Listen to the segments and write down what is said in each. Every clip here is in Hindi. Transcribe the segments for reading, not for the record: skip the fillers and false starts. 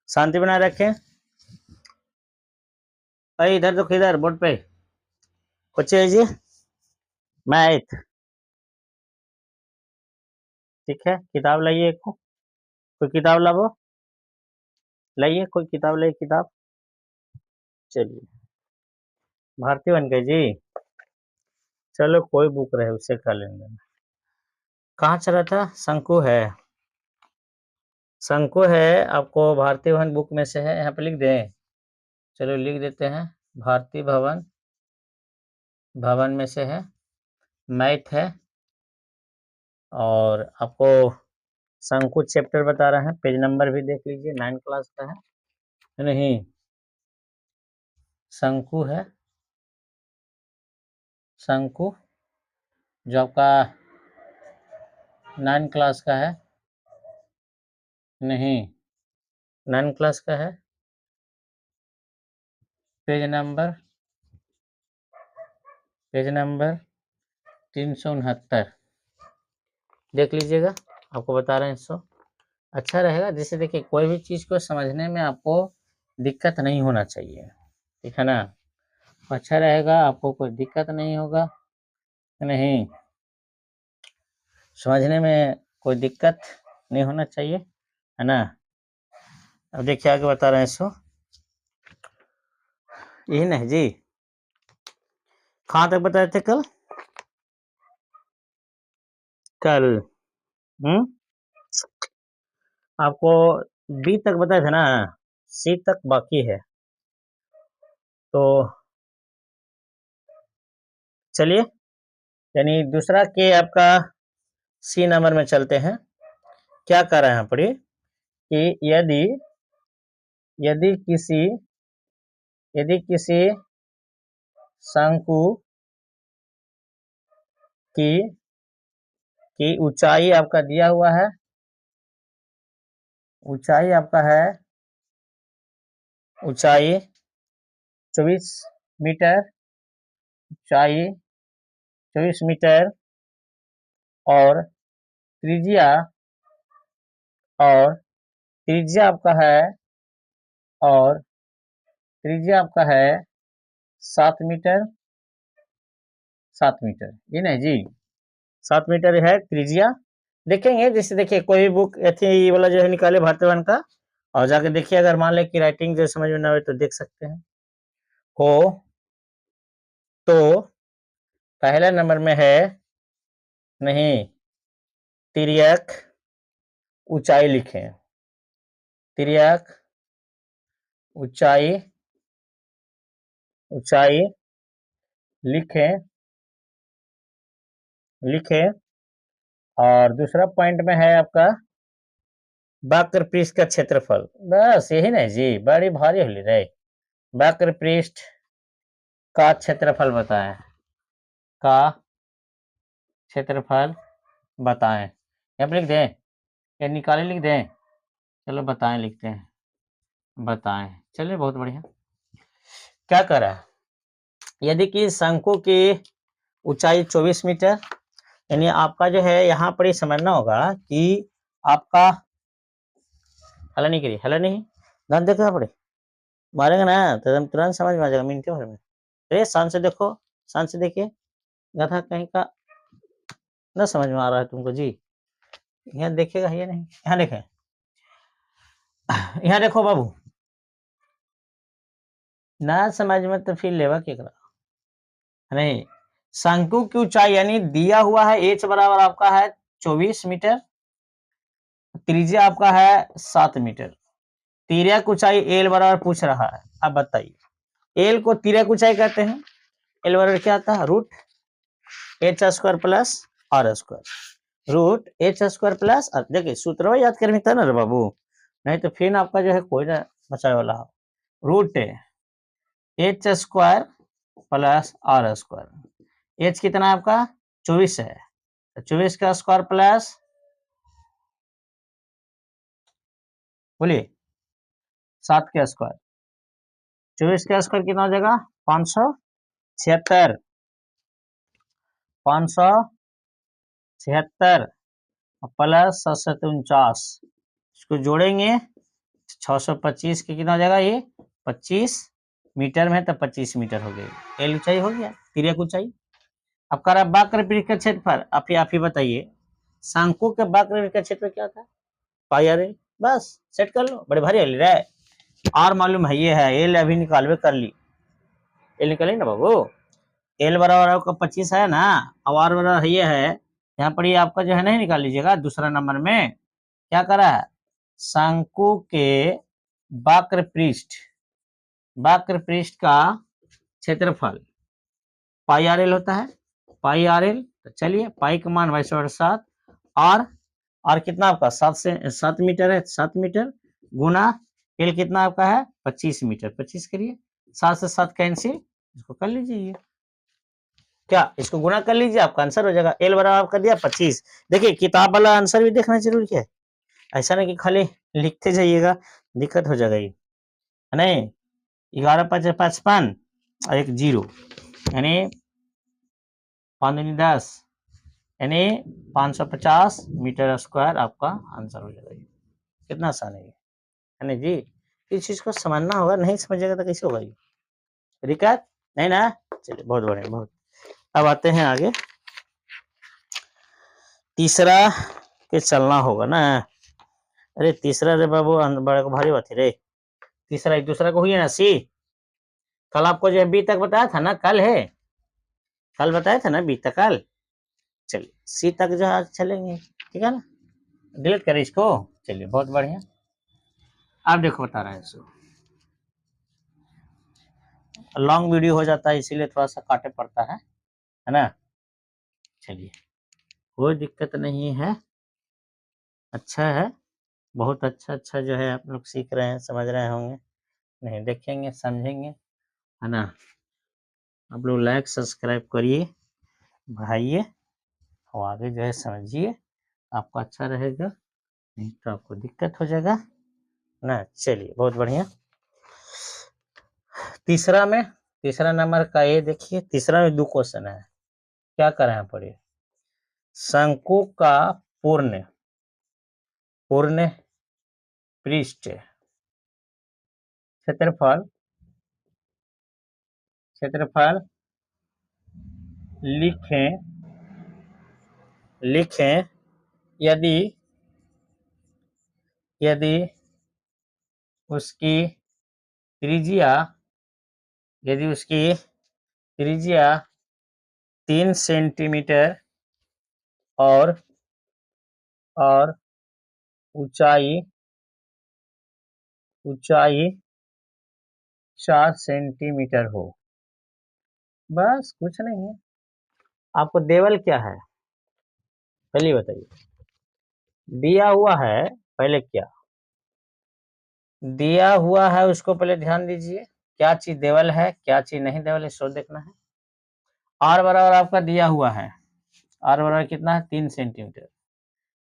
शांति बनाए रखें। अरे इधर तो किधर बोर्ड पे कुछ है जी। मैथ। ठीक है, किताब लाइए एक को। कोई किताब लाओ, लाइए कोई किताब, लाइए किताब। चलिए, भारतीय बन गए जी। चलो कोई बुक रहे उससे कर लेंगे। कहाँ चला था? शंकु है, शंकु है। आपको भारतीय भवन बुक में से है, यहाँ पे लिख दें। चलो लिख देते हैं, भारतीय भवन, भवन में से है, मैथ है। और आपको शंकु चैप्टर बता रहे हैं, पेज नंबर भी देख लीजिए, 9 क्लास का है नहीं। शंकु है, शंकु जो आपका 9 क्लास का है नहीं, 9 क्लास का है। पेज नंबर 369 देख लीजिएगा, आपको बता रहे हैं। इसको अच्छा रहेगा, जिससे देखिए कोई भी चीज़ को समझने में आपको दिक्कत नहीं होना चाहिए, ठीक है ना। अच्छा रहेगा, आपको कोई दिक्कत नहीं होगा, नहीं समझने में कोई दिक्कत नहीं होना चाहिए, है ना। अब देखिए आगे बता रहे हैं इसको, यही नहीं जी। कहाँ तक बताए थे कल? कल आपको बी तक बताया था ना, सी तक बाकी है। तो चलिए, यानी दूसरा के आपका सी नंबर में चलते हैं। क्या कर रहे हैं पढ़िए कि यदि किसी शंकु की ऊंचाई आपका दिया हुआ है, ऊंचाई आपका है, ऊंचाई 24 मीटर, ऊंचाई 24 मीटर, और त्रिज्या आपका है, और त्रिज्या आपका है 7 मीटर, 7 मीटर, ये नहीं जी, 7 मीटर है त्रिज्या। देखेंगे जैसे, देखिए कोई भी बुक ऐसे वाला जो है निकाले भारतीय वन का, और जाके देखिए, अगर मान ले कि राइटिंग जो समझ में ना आए तो देख सकते हैं। हो तो पहले नंबर में है नहीं, तिर्यक ऊंचाई लिखें, तिर्यक ऊंचाई लिखें, और दूसरा पॉइंट में है आपका वक्र पृष्ठ का क्षेत्रफल। बस यही नहीं जी, बड़ी भारी होली रे। वक्र पृष्ठ का क्षेत्रफल बताएं, का क्षेत्रफल बताएं। यहाँ पे लिख दें या निकाले लिख दें? चलो बताएं लिखते हैं, बताएं। चलिए बहुत बढ़िया। क्या करा है, यदि कि शंकु की ऊंचाई 24 मीटर, यानी आपका जो है यहाँ पर ही समझना होगा कि आपका, हला नहीं करिए, हला नहीं, ध्यान देखना पड़े, मारेंगे ना तो एकदम तुरंत समझ में आ जाएगा मिनटों भर में। अरे शान से देखो, शान से देखिए, गधा कहीं का ना समझ में आ रहा है तुमको जी। यहाँ देखिएगा, ये नहीं, यहाँ देखें, यहाँ देखो बाबू, ना समझ में तो फिर लेवा क्या करा नहीं। शंकु की ऊंचाई यानी दिया हुआ है एच बराबर आपका है 24 मीटर, त्रिज्या आपका है 7 मीटर, तिर्यक ऊंचाई एल बराबर पूछ रहा है। अब बताइए, एल को तिर्यक ऊंचाई कहते हैं, एल बराबर क्या आता है, root H square plus R square, root H square plus, देखिए सूत्र याद करने था ना रे बाबू, नहीं तो फिर आपका जो है कोई ना बचाए वाला हो। Root H square plus R square, H कितना है आपका 24 है, तो 24 का स्क्वायर प्लस, बोलिए 7 का स्क्वायर, 24 का स्क्वायर कितना हो जाएगा 576, 576 प्लस 749, इसको जोड़ेंगे 625 के कितना हो जाएगा ये 25 मीटर में है तो 25 मीटर हो गई। एल ऊंचाई हो गया, तिर्यक ऊंचाई। अब कह रहा वक्र पृष्ठ का क्षेत्रफल, आप ही बताइए शंकु के वक्र पृष्ठ का क्षेत्रफल क्या था, पाई आर एल। बस सेट कर लो, बड़े भारी ले रहा है। आर मालूम है, ये है एल अभी निकालवे कर ली, एल निकाली ना बाबू। एल बराबर आपका 25 है ना, अब आर बराबर ये है, यहाँ पर ये आपका जो है नहीं निकाल लीजिएगा दूसरा नंबर में। क्या करा है, शंकु के वक्र पृष्ठ का क्षेत्रफल पाई आर एल होता है, पाई आर एल। तो चलिए पाई का मान 22/7, और कितना आपका 7 मीटर है, 7 मीटर गुना एल कितना आपका है 25 मीटर, 25 करिए, 7 से 7 कैंसिल, इसको कर लीजिए, क्या इसको गुना कर लीजिए, आपका आंसर हो जाएगा। एल बराबर आपका दिया 25। देखिए किताब वाला आंसर भी देखना जरूरी है, ऐसा नहीं कि खाली लिखते जाइएगा, दिक्कत हो जाएगा ये, नहीं। 11 5 55 और एक 0 यानी 5 दूनी 10 यानी 550 मीटर स्क्वायर आपका आंसर हो जाएगा। कितना आसान है नहीं जी, इस चीज को समझना होगा, नहीं समझेगा तो कैसे होगा ये, दिक्कत नहीं ना। चलिए बहुत बढ़िया, बहुत। अब आते हैं आगे, तीसरा के चलना होगा ना। अरे तीसरा रे बाबू बड़ा भारी बात है रे, तीसरा एक दूसरा को हुई है ना सी। कल आपको जो बी तक बताया था ना, कल बताया था ना बी तक कल। चलिए सी तक जो है आज चलेंगे, ठीक है ना। डिलीट करें इसको, चलिए बहुत बढ़िया। अब देखो बता रहा है इसको, लॉन्ग वीडियो हो जाता है इसीलिए थोड़ा सा काटे पड़ता है ना। चलिए कोई दिक्कत नहीं है, अच्छा है, बहुत अच्छा जो है आप लोग सीख रहे हैं, समझ रहे होंगे, नहीं देखेंगे समझेंगे, है ना। आप लोग लाइक सब्सक्राइब करिए, बढ़ाइए और आगे जो है समझिए, आपको अच्छा रहेगा, नहीं तो आपको दिक्कत हो जाएगा ना। चलिए बहुत बढ़िया। तीसरा नंबर का ये देखिए, तीसरा में 2 क्वेश्चन है, क्या करें यहाँ पर, शंकु का पूर्ण पृष्ठ क्षेत्रफल लिखें यदि उसकी त्रिज्या 3 सेंटीमीटर और ऊंचाई 4 सेंटीमीटर हो। बस कुछ नहीं है, आपको देवल क्या है पहले बताइए, दिया हुआ है, पहले क्या दिया हुआ है उसको पहले ध्यान दीजिए, क्या चीज देवल है क्या चीज नहीं देवल है, सो देखना है। आर बराबर आपका दिया हुआ है, आर बराबर कितना है 3 सेंटीमीटर,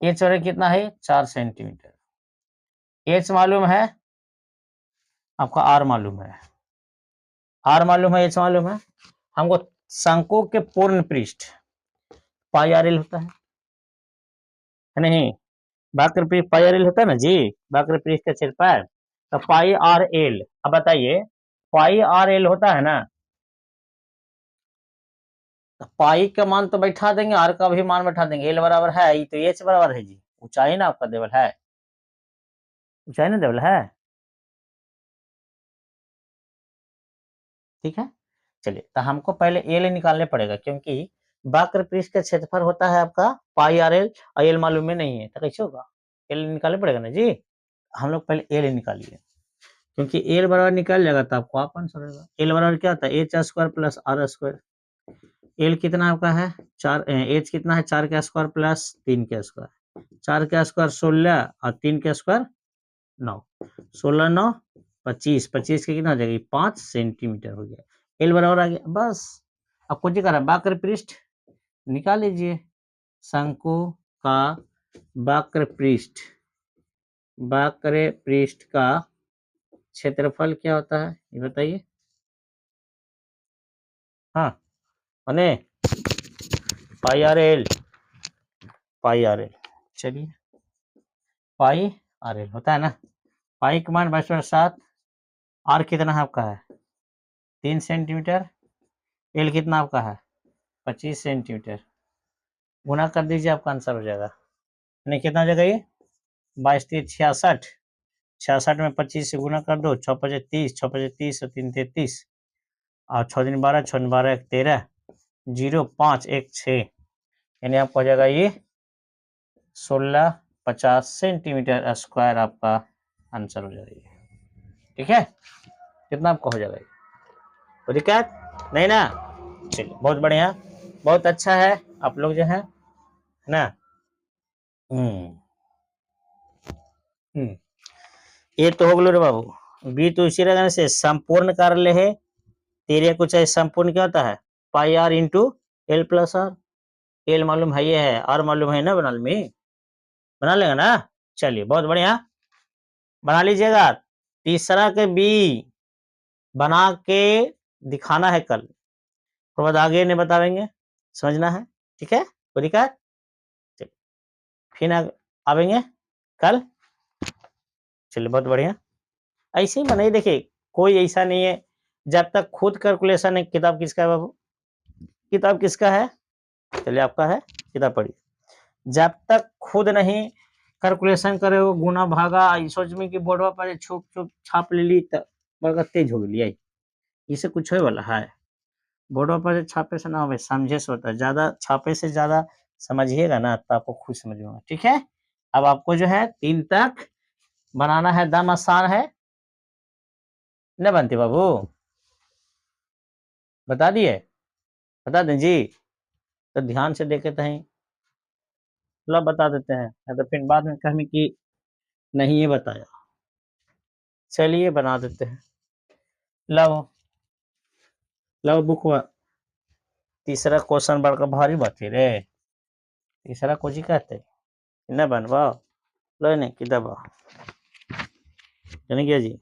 एच बराबर कितना है 4 सेंटीमीटर, एच मालूम है आपका, आर मालूम है, एच मालूम है हमको। शंकु के पूर्ण पृष्ठ पाई आर एल होता है नहीं, वक्र पृष्ठ पाई आर एल होता है ना जी, वक्र पृष्ठ का क्षेत्रफल तो पाई आर एल। अब बताइए पाई आर एल होता है ना, तो पाई का मान तो बैठा देंगे, आर का भी मान बैठा देंगे, एल बराबर है, ये तो एच बराबर है जी, ऊंचाई ना आपका देवल है, ऊंचाई ना देवल है, ठीक है। चलिए तो हमको पहले एल निकालने पड़ेगा, क्योंकि वक्र पृष्ठ का क्षेत्रफल होता है आपका पाई आर एल, और एल मालूम में नहीं है तो कैसे होगा, एल निकालने पड़ेगा ना जी। हम लोग पहले एल निकालिए, क्योंकि एल बराबर निकल जाएगा तो आपको आप आंसर होगा। एल बराबर क्या होता है H square plus R square, L कितना आपका है 4, एच कितना है 4 का स्क्वायर प्लस 3 का स्क्वायर, 4 का स्क्वायर 16 और 3 का स्क्वायर 9, 16 9 25, 25 के कितना हो जाएगा 5 सेंटीमीटर हो गया, एल बराबर आ गया। बस अब कुछ करा वक्र पृष्ठ निकाल लीजिए, शंकु का वक्र पृष्ठ का क्षेत्रफल क्या होता है ये बताइए, हाँ अने पाई आर एल, चलिए पाई आर एल होता है ना, पाई का मान 22/7, आर कितना है आपका है 3 सेंटीमीटर, एल कितना आपका है 25 सेंटीमीटर, गुना कर दीजिए आपका आंसर हो जाएगा। यानी कितना हो जाएगा ये 22×3 = 66, 66 में 25 से गुना कर दो, 6×5 = 30, 6×5 = 30 और 3 × 33 और 6×3 = 12, 6×9 = 12, 1 = 13, 0 5 1 6, यानी आपको हो जाएगा ये 1650 सेंटीमीटर स्क्वायर आपका आंसर हो जाएगा। ठीक है, कितना आपका हो जाएगा, कोई दिक्कत नहीं ना। चलिए बहुत बढ़िया, बहुत अच्छा है, आप लोग जो है ना। ये तो हो गलो रे बाबू, बी तो इसी रहने से संपूर्ण कार्य है, तेरे कुछ है संपूर्ण क्या होता है pi R into L plus R, L मालूम है ये है, आर मालूम है ना, बना लेगा ना। चलिए बहुत बढ़िया, बना लीजिएगा। तीसरा के बी बना के दिखाना है कल, उसके बाद आगे नहीं बताएंगे, समझना है, ठीक है, कोई दिक्कत। चलिए फिर आवेंगे कल। चलिए बहुत बढ़िया, ऐसे ही बनाइए, देखिए कोई ऐसा नहीं है जब तक खुद कैलकुलेशन है। किताब किसका है बाबू, किताब किसका है, चलिए आपका है, किताब पढ़िए। जब तक खुद नहीं कैलकुलेशन करे वो गुना भागा सोच में कि बोर्डवा पर छुप छुप छाप ले ली तो बड़ा तेज हो गई, इसे कुछ है वाला है, बोर्डवा पर छापे से ना हो, समझे से होता है, ज्यादा छापे से ज्यादा समझिएगा ना तो आपको खुद समझ में, ठीक है। अब आपको जो है 3 तक बनाना है, दम आसान है, न बनते बाबू, बता दिए, बता दें जी, तो ध्यान से देखे कहीं मतलब बता देते हैं, तो फिर बाद में कहें कि नहीं ये बताया। चलिए बना देते हैं, लो लो बुक हुआ। तीसरा क्वेश्चन बड़का भारी बात है रे, तीसरा कोची कहते न बनवाओ, लो नहीं कि दबाओ, जाने क्या जी।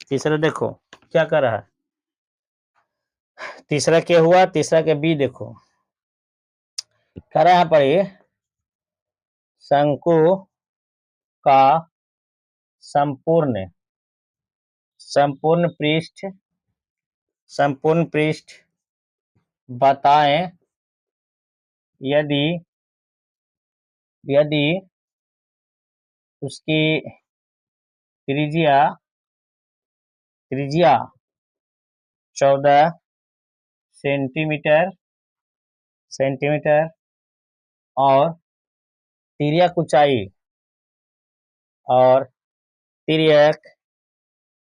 तीसरा देखो क्या कर रहा है, तीसरा क्या हुआ, तीसरा के बी देखो कह रहा है पर ये शंकु का संपूर्ण संपूर्ण पृष्ठ बताएं यदि यदि उसकी त्रिज्या 14 सेंटीमीटर और तिर्यक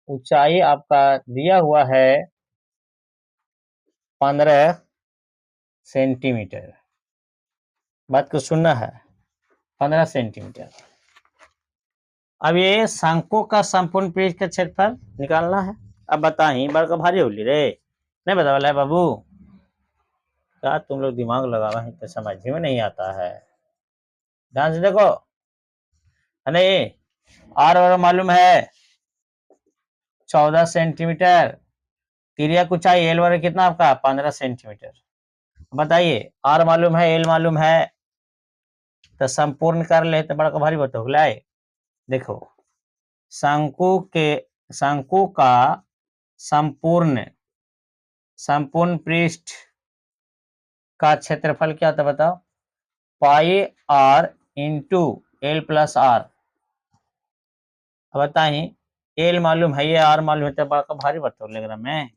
ऊंचाई आपका दिया हुआ है 15 सेंटीमीटर, बात को सुनना है, 15 सेंटीमीटर। अब ये शंकु का संपूर्ण पृष्ठ का क्षेत्रफल निकालना है। अब बताइए बड़का भारी होली रे, नहीं बता वाला है बाबू, क्या तुम लोग दिमाग लगावा है तो समझ में नहीं आता है, ध्यान से देखो, है नहीं, और मालूम है 14 सेंटीमीटर, तिर्यक ऊंचाई एल वर्ग कितना आपका 15 सेंटीमीटर। बताइए आर मालूम है, एल मालूम है, तो संपूर्ण कर ले तो बड़ा भारी बताओ लाए। देखो शंकु का संपूर्ण पृष्ठ का क्षेत्रफल क्या होता बताओ, pi R into L plus R. बताइए एल मालूम है, ये आर मालूम है, तो बड़ा भारी बताओ लग रहा मैं,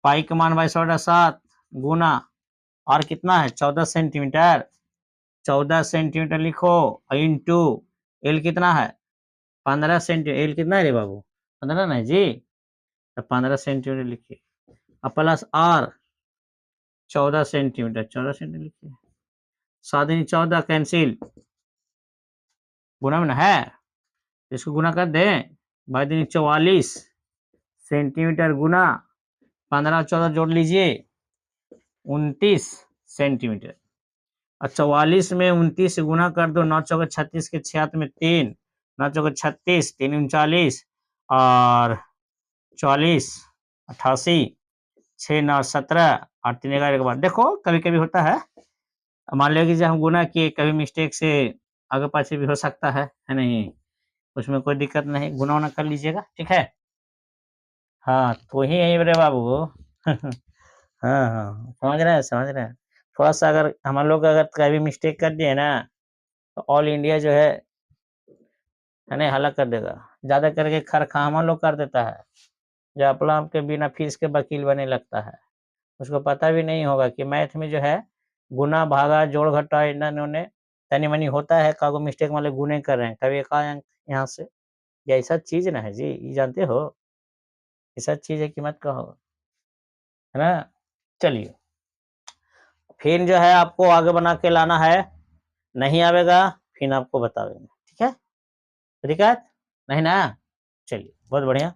पाई का मान 22/7 गुना और कितना है 14 सेंटीमीटर, 14 सेंटीमीटर लिखो इंटू एल कितना है 15 सेंटीमीटर, एल कितना है रे बाबू 15 नहीं जी, तो 15 सेंटीमीटर लिखिए, और प्लस आर 14 सेंटीमीटर, 14 सेंटीमीटर लिखिए, 7 14 कैंसिल, गुना में है, इसको गुना कर दें, 44 सेंटीमीटर गुना 15 14 जोड़ लीजिए 29 सेंटीमीटर, और 44 में 29 गुना कर दो, 9 चौके 36 के 6 में 3, 9 चौके 36, 3 39 और 44 88, 6 9 17 और 3 11 के बाद देखो कभी कभी होता है, मान लिया कि जब हम गुना किए कभी मिस्टेक से आगे पाछे भी हो सकता है नहीं, उसमें कोई दिक्कत नहीं, गुना उना कर लीजिएगा, ठीक है। हाँ तो ही यही रे बाबू। हाँ हाँ समझ रहे हैं, समझ रहे हैं। थोड़ा सा अगर हम लोग अगर कभी मिस्टेक कर दिए ना तो ऑल इंडिया जो है नहीं हल्ला कर देगा। ज्यादा करके खरखामा लोग कर देता है, जो अपना आपके बिना फीस के वकील बने लगता है। उसको पता भी नहीं होगा कि मैथ में जो है गुना भागा जोड़ घटा इन्होंने तनी मनी होता है, कागो मिस्टेक वाले गुने कर रहे हैं, कभी एक अंक यहाँ से, ये ऐसा चीज ना है जी, ये जानते हो, ऐसा चीज है कि मत कहो, है ना। चलिए फिर जो है आपको आगे बना के लाना है, नहीं आवेगा फिर आपको बतावेंगे, ठीक है। दिक्कत नहीं ना, चलिए बहुत बढ़िया।